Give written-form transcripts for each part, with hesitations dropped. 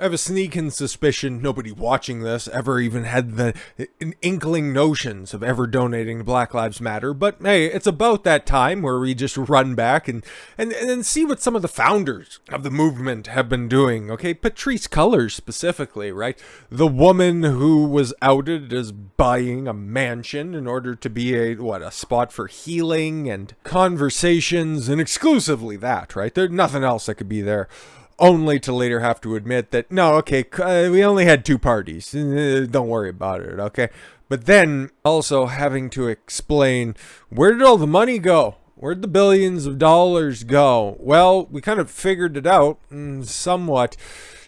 I have a sneaking suspicion nobody watching this ever even had the inkling notions of ever donating to Black Lives Matter. But hey, it's about that time where we just run back and see what some of the founders of the movement have been doing. Okay, Patrisse Cullors specifically, right? The woman who was outed as buying a mansion in order to be a spot for healing and conversations, and exclusively that, right? There's nothing else that could be there. Only to later have to admit that, no, okay, we only had two parties. Don't worry about it, okay? But then also having to explain, where did all the money go? Where'd the billions of dollars go? Well, we kind of figured it out, somewhat.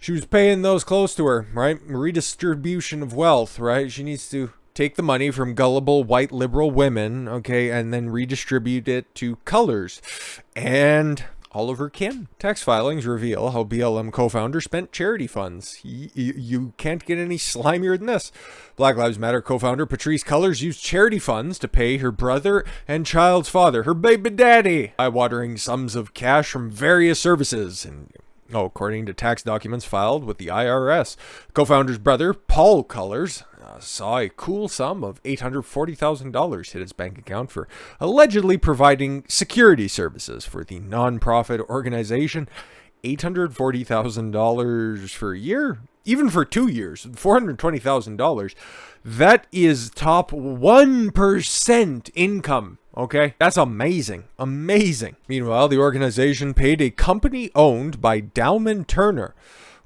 She was paying those close to her, right? Redistribution of wealth, right? She needs to take the money from gullible white liberal women, okay, and then redistribute it to Cullors and all of her kin. Tax filings reveal how BLM co-founder spent charity funds. You can't get any slimier than this. Black Lives Matter co-founder Patrisse Cullors used charity funds to pay her brother and child's father, her baby daddy, eye-watering sums of cash from various services. And according to tax documents filed with the IRS, co-founder's brother, Paul Cullors, saw a cool sum of $840,000 hit his bank account for allegedly providing security services for the nonprofit organization. $840,000 for a year? Even for 2 years, $420,000. That is top 1% income. Okay, that's amazing. Amazing. Meanwhile, the organization paid a company owned by Damon Turner,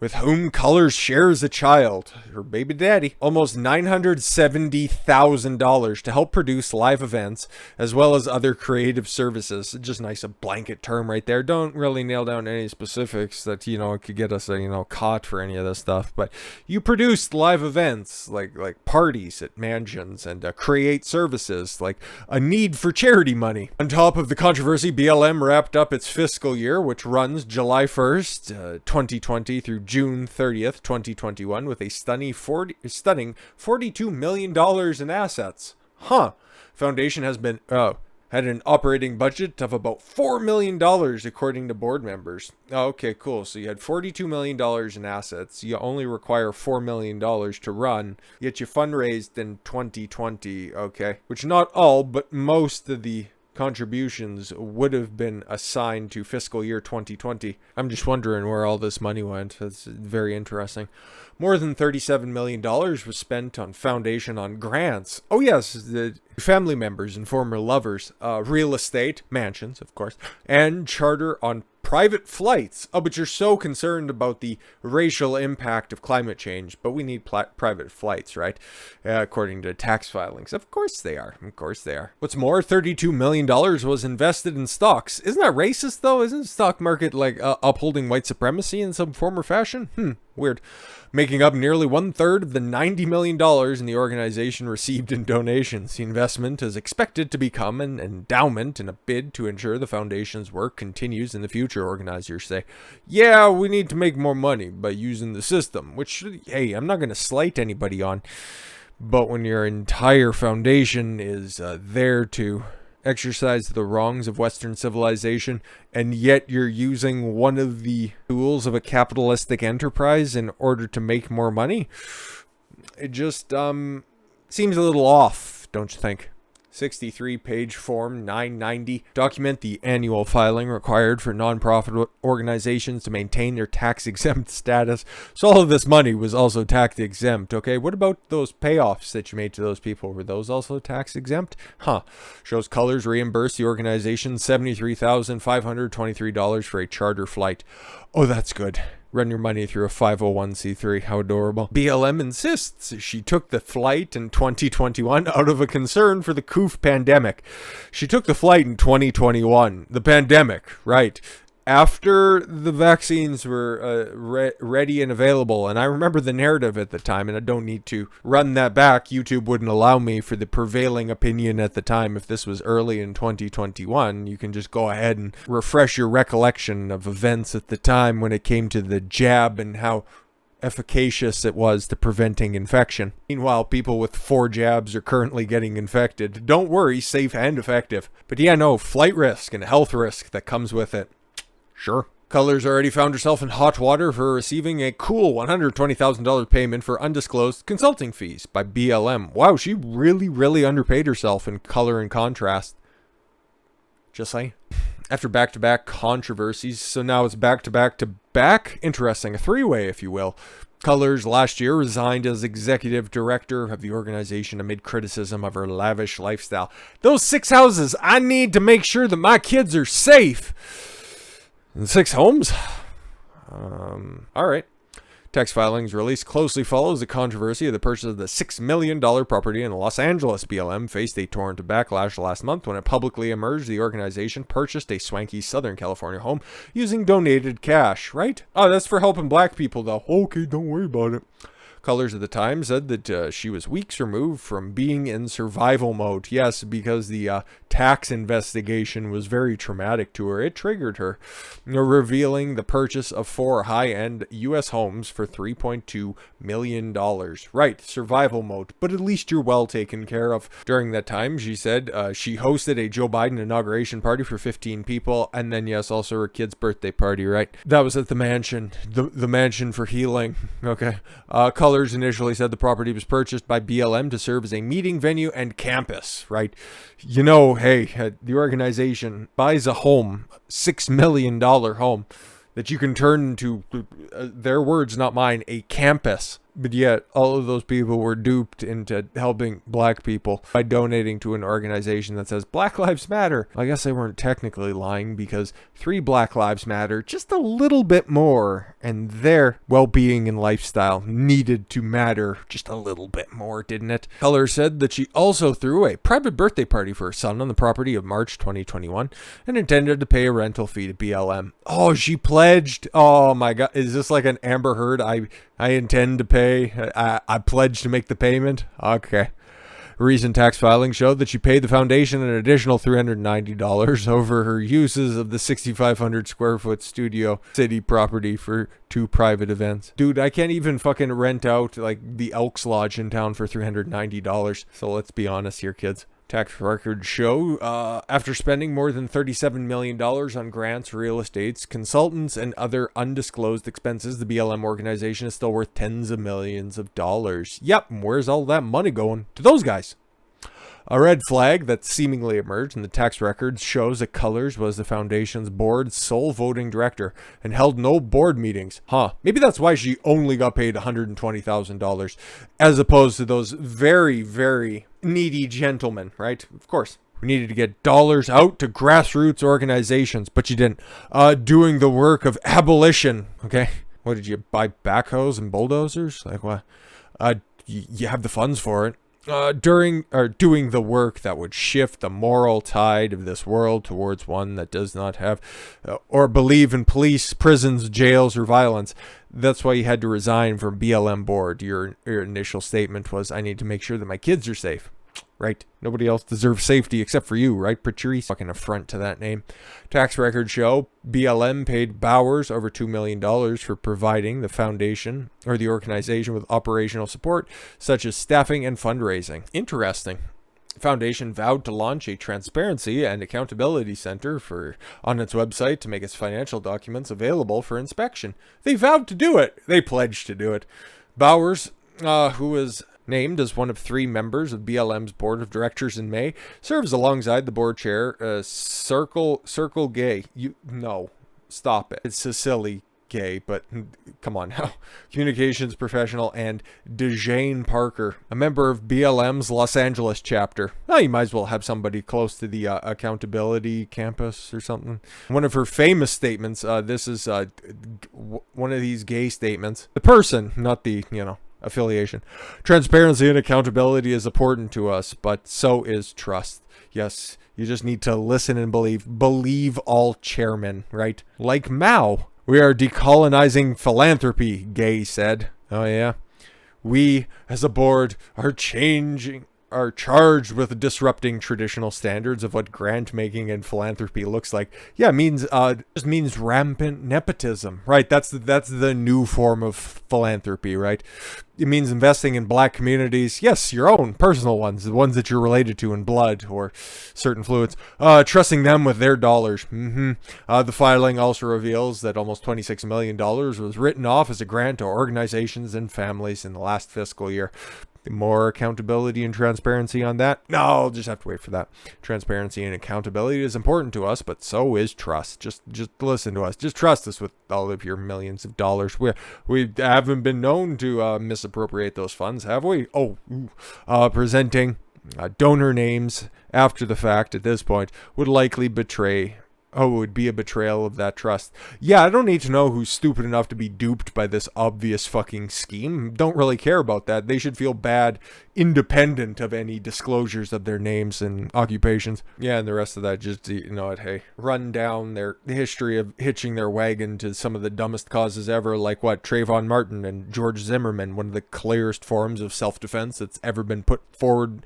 with whom Cullors shares a child, her baby daddy, almost $970,000 to help produce live events, as well as other creative services. Just nice, a blanket term right there. Don't really nail down any specifics that, could get us, caught for any of this stuff. But you produced live events, like parties at mansions, and create services, like a need for charity money. On top of the controversy, BLM wrapped up its fiscal year, which runs July 1st, 2020 through June 30th, 2021, with a stunning $42 million in assets. Foundation has been had an operating budget of about $4 million, according to board members. Okay, cool. So you had $42 million in assets. You only require $4 million to run, yet you fundraised in 2020, okay? Which not all, but most of the contributions would have been assigned to fiscal year 2020. I'm just wondering where all this money went. That's very interesting. More than $37 million was spent on foundation on grants. Oh yes, the family members and former lovers, real estate, mansions, of course, and charter on private flights. Oh, but you're so concerned about the racial impact of climate change, but we need private flights, right? According to tax filings. Of course they are. Of course they are. What's more, $32 million was invested in stocks. Isn't that racist, though? Isn't the stock market like upholding white supremacy in some form or fashion? Weird. Making up nearly 1/3 of the $90 million in the organization received in donations. The investment is expected to become an endowment in a bid to ensure the foundation's work continues in the future, organizers say. Yeah, we need to make more money by using the system, which, hey, I'm not going to slight anybody on. But when your entire foundation is there to exercise the wrongs of Western civilization, and yet you're using one of the tools of a capitalistic enterprise in order to make more money, it just seems a little off, don't you think? 63-page form 990 document the annual filing required for nonprofit organizations to maintain their tax-exempt status. So all of this money was also tax-exempt, okay? What about those payoffs that you made to those people? Were those also tax-exempt? Shows Cullors reimbursed the organization $73,523 for a charter flight. Oh, that's good. Run your money through a 501c3. How adorable. BLM insists she took the flight in 2021 out of a concern for the COOF pandemic. She took the flight in 2021. The pandemic, right. After the vaccines were ready and available. And I remember the narrative at the time, and I don't need to run that back. YouTube wouldn't allow me for the prevailing opinion at the time. If this was early in 2021, you can just go ahead and refresh your recollection of events at the time when it came to the jab and how efficacious it was to preventing infection. Meanwhile, people with 4 jabs are currently getting infected. Don't worry, safe and effective. But yeah, no, flight risk and health risk that comes with it. Sure. Cullors already found herself in hot water for receiving a cool $120,000 payment for undisclosed consulting fees by BLM. Wow, she really underpaid herself in color and contrast. Just saying. After back-to-back controversies, so now it's back-to-back-to-back. Interesting, a three-way, if you will. Cullors last year resigned as executive director of the organization amid criticism of her lavish lifestyle. Those 6 houses, I need to make sure that my kids are safe. And 6 homes? All right. Tax filings released closely follows the controversy of the purchase of the $6 million property in Los Angeles. BLM faced a torrent of backlash last month when it publicly emerged the organization purchased a swanky Southern California home using donated cash, right? Oh, that's for helping black people, though. Okay, don't worry about it. Cullors at the time said that she was weeks removed from being in survival mode. Yes, because the tax investigation was very traumatic to her. It triggered her, revealing the purchase of 4 high-end U.S. homes for $3.2 million. Right, survival mode, but at least you're well taken care of. During that time, she said she hosted a Joe Biden inauguration party for 15 people, and then, yes, also her kid's birthday party, right? That was at the mansion, the mansion for healing, okay? Cullors initially said the property was purchased by BLM to serve as a meeting venue and campus, right? You know, hey, the organization buys a home, $6 million home, that you can turn into, their words, not mine, a campus. But yet, all of those people were duped into helping black people by donating to an organization that says Black Lives Matter. I guess they weren't technically lying because 3 Black Lives Matter just a little bit more, and their well-being and lifestyle needed to matter just a little bit more, didn't it? Cullors said that she also threw a private birthday party for her son on the property of March 2021 and intended to pay a rental fee to BLM. Oh, she pledged. Oh my God. Is this like an Amber Heard? I intend to pay. I pledge to make the payment. Okay. Recent tax filings showed that she paid the foundation an additional $390 over her uses of the 6,500 square foot Studio City property for 2 private events. Dude, I can't even fucking rent out like the Elks Lodge in town for $390. So let's be honest here, kids. Tax records show after spending more than $37 million on grants, real estates, consultants, and other undisclosed expenses, the BLM organization is still worth tens of millions of dollars. Yep, and where's all that money going? To those guys. A red flag that seemingly emerged in the tax records shows that Cullors was the foundation's board's sole voting director and held no board meetings. Maybe that's why she only got paid $120,000 as opposed to those very needy gentlemen, right? Of course. We needed to get dollars out to grassroots organizations, but you didn't. Doing the work of abolition, okay? What, did you buy backhoes and bulldozers? Like what? You have the funds for it. Doing the work that would shift the moral tide of this world towards one that does not have or believe in police, prisons, jails, or violence. That's why you had to resign from BLM board. Your initial statement was, I need to make sure that my kids are safe. Right? Nobody else deserves safety except for you, right, Patrisse? Fucking affront to that name. Tax records show BLM paid Bowers over $2 million for providing the foundation or the organization with operational support, such as staffing and fundraising. Interesting. The foundation vowed to launch a transparency and accountability center on its website to make its financial documents available for inspection. They vowed to do it. They pledged to do it. Bowers, who was named as one of 3 members of BLM's board of directors in May, serves alongside the board chair, Circle Gay. No, stop it. It's Cecily Gay, but come on now. Communications professional, and DeJane Parker, a member of BLM's Los Angeles chapter. Oh, you might as well have somebody close to the accountability campus or something. One of her famous statements, this is one of these gay statements. The person, not the, affiliation. Transparency and accountability is important to us, but so is trust. Yes, you just need to listen and believe. Believe all chairmen, right? Like Mao. We are decolonizing philanthropy, Gay said. Oh yeah. We, as a board, are changing are charged with disrupting traditional standards of what grant making and philanthropy looks like. Yeah, it means just means rampant nepotism, right? That's the new form of philanthropy, right? It means investing in black communities. Yes, your own personal ones, the ones that you're related to in blood or certain fluids. Trusting them with their dollars. The filing also reveals that almost $26 million was written off as a grant to organizations and families in the last fiscal year. More accountability and transparency on that? No, I'll just have to wait for that. Transparency and accountability is important to us, but so is trust. Just listen to us. Just trust us with all of your millions of dollars. We haven't been known to misappropriate those funds, have we? Presenting donor names after the fact at this point would likely betray. It would be a betrayal of that trust. Yeah, I don't need to know who's stupid enough to be duped by this obvious fucking scheme. Don't really care about that. They should feel bad, independent of any disclosures of their names and occupations. Yeah, and the rest of that, just, hey, run down the history of hitching their wagon to some of the dumbest causes ever, like Trayvon Martin and George Zimmerman, one of the clearest forms of self-defense that's ever been put forward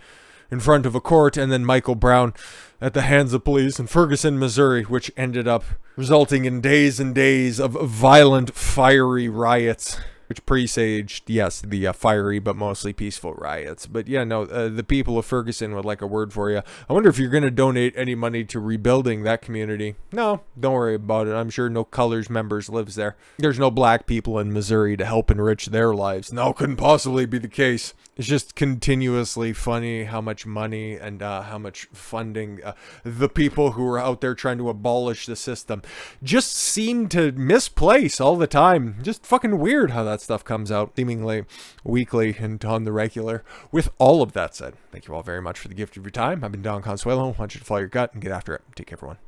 in front of a court, and then Michael Brown at the hands of police in Ferguson, Missouri, which ended up resulting in days and days of violent, fiery riots, which presaged, yes, the fiery but mostly peaceful riots. But yeah, no, the people of Ferguson would like a word for you. I wonder if you're going to donate any money to rebuilding that community. No, don't worry about it. I'm sure no Cullors members lives there. There's no black people in Missouri to help enrich their lives. No, couldn't possibly be the case. It's just continuously funny how much money and how much funding the people who are out there trying to abolish the system just seem to misplace all the time. Just fucking weird how that stuff comes out seemingly weekly and on the regular. With all of that said, thank you all very much for the gift of your time. I've been Don Consuelo. I want you to follow your gut and get after it. Take care, everyone.